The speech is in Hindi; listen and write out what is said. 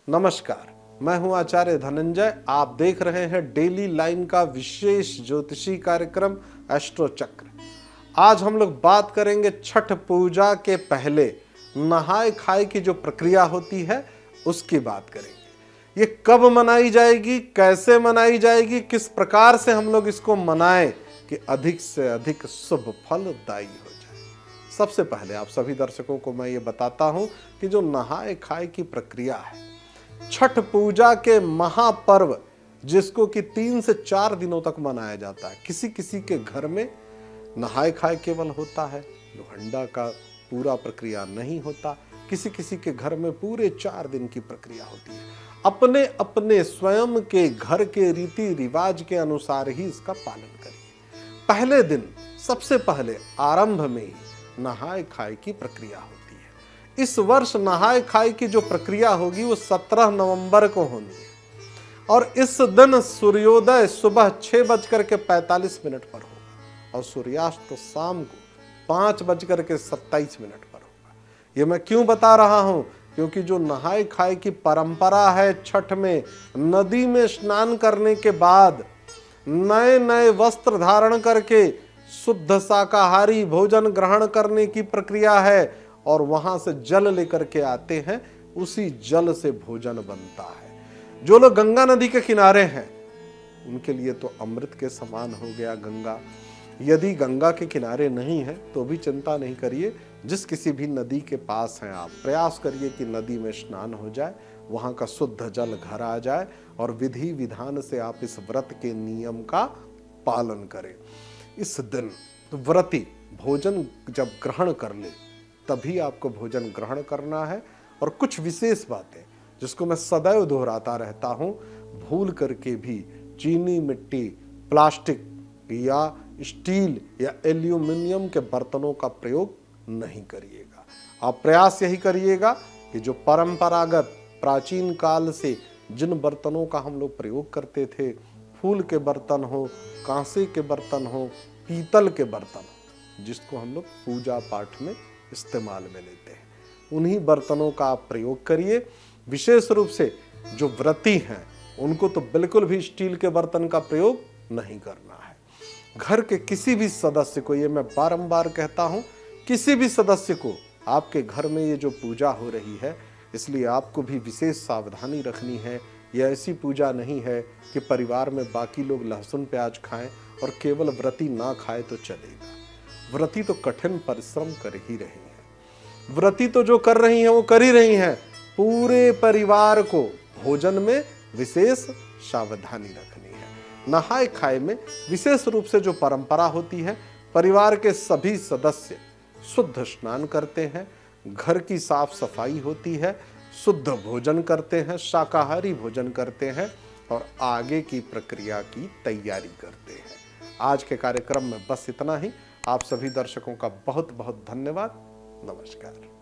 नमस्कार, मैं हूं आचार्य धनंजय। आप देख रहे हैं डेली लाइन का विशेष ज्योतिषी कार्यक्रम एस्ट्रो चक्र। आज हम लोग बात करेंगे छठ पूजा के पहले नहाए खाए की जो प्रक्रिया होती है उसकी बात करेंगे। ये कब मनाई जाएगी, कैसे मनाई जाएगी, किस प्रकार से हम लोग इसको मनाएं कि अधिक से अधिक शुभ फलदायी हो जाए। सबसे पहले आप सभी दर्शकों को मैं ये बताता हूं कि जो नहाए खाए की प्रक्रिया है, छठ पूजा के महापर्व जिसको कि 3 से 4 दिनों तक मनाया जाता है। किसी किसी के घर में नहाए खाए केवल होता है, लोहंडा का पूरा प्रक्रिया नहीं होता। किसी किसी के घर में पूरे 4 दिन की प्रक्रिया होती है। अपने अपने स्वयं के घर के रीति रिवाज के अनुसार ही इसका पालन करिए। पहले दिन सबसे पहले आरंभ में ही नहाए खाए की प्रक्रिया होती है। इस वर्ष नहाए खाए की जो प्रक्रिया होगी वो 17 नवंबर को होनी है और इस दिन सूर्योदय सुबह 6:45 पर होगा और सूर्यास्त तो शाम को 5:27 पर होगा। ये मैं क्यों बता रहा हूं? क्योंकि जो नहाए खाए की परंपरा है छठ में, नदी में स्नान करने के बाद नए नए वस्त्र धारण करके शुद्ध शाकाहारी भोजन ग्रहण करने की प्रक्रिया है और वहां से जल लेकर के आते हैं, उसी जल से भोजन बनता है। जो लोग गंगा नदी के किनारे हैं उनके लिए तो अमृत के समान हो गया गंगा। यदि गंगा के किनारे नहीं है तो भी चिंता नहीं करिए, जिस किसी भी नदी के पास हैं आप प्रयास करिए कि नदी में स्नान हो जाए, वहां का शुद्ध जल घर आ जाए और विधि विधान से आप इस व्रत के नियम का पालन करें। इस दिन व्रती भोजन जब ग्रहण कर ले तभी आपको भोजन ग्रहण करना है। और कुछ विशेष बातें जिसको मैं सदैव दोहराता रहता हूं, भूल करके भी चीनी, मिट्टी, प्लास्टिक या स्टील या एल्यूमिनियम के बर्तनों का प्रयोग नहीं करिएगा। आप प्रयास यही करिएगा कि जो परंपरागत प्राचीन काल से जिन बर्तनों का हम लोग प्रयोग करते थे, फूल के बर्तन हो, कांसे के बर्तन हो, पीतल के बर्तन हो, जिसको हम लोग पूजा पाठ में इस्तेमाल में लेते हैं, उन्हीं बर्तनों का आप प्रयोग करिए। विशेष रूप से जो व्रती हैं उनको तो बिल्कुल भी स्टील के बर्तन का प्रयोग नहीं करना है। घर के किसी भी सदस्य को, ये मैं बारंबार कहता हूं, किसी भी सदस्य को, आपके घर में ये जो पूजा हो रही है इसलिए आपको भी विशेष सावधानी रखनी है। यह ऐसी पूजा नहीं है कि परिवार में बाकी लोग लहसुन प्याज खाएं और केवल व्रती ना खाए तो चलेगा। व्रती तो कठिन परिश्रम कर ही रही हैं। व्रती तो जो कर रही हैं वो कर ही रही हैं। पूरे परिवार को भोजन में विशेष सावधानी रखनी है। नहाए खाए में विशेष रूप से जो परंपरा होती है, परिवार के सभी सदस्य शुद्ध स्नान करते हैं, घर की साफ सफाई होती है, शुद्ध भोजन करते हैं, शाकाहारी भोजन करते हैं और आगे की प्रक्रिया की तैयारी करते हैं। आज के कार्यक्रम में बस इतना ही। आप सभी दर्शकों का बहुत बहुत धन्यवाद। नमस्कार।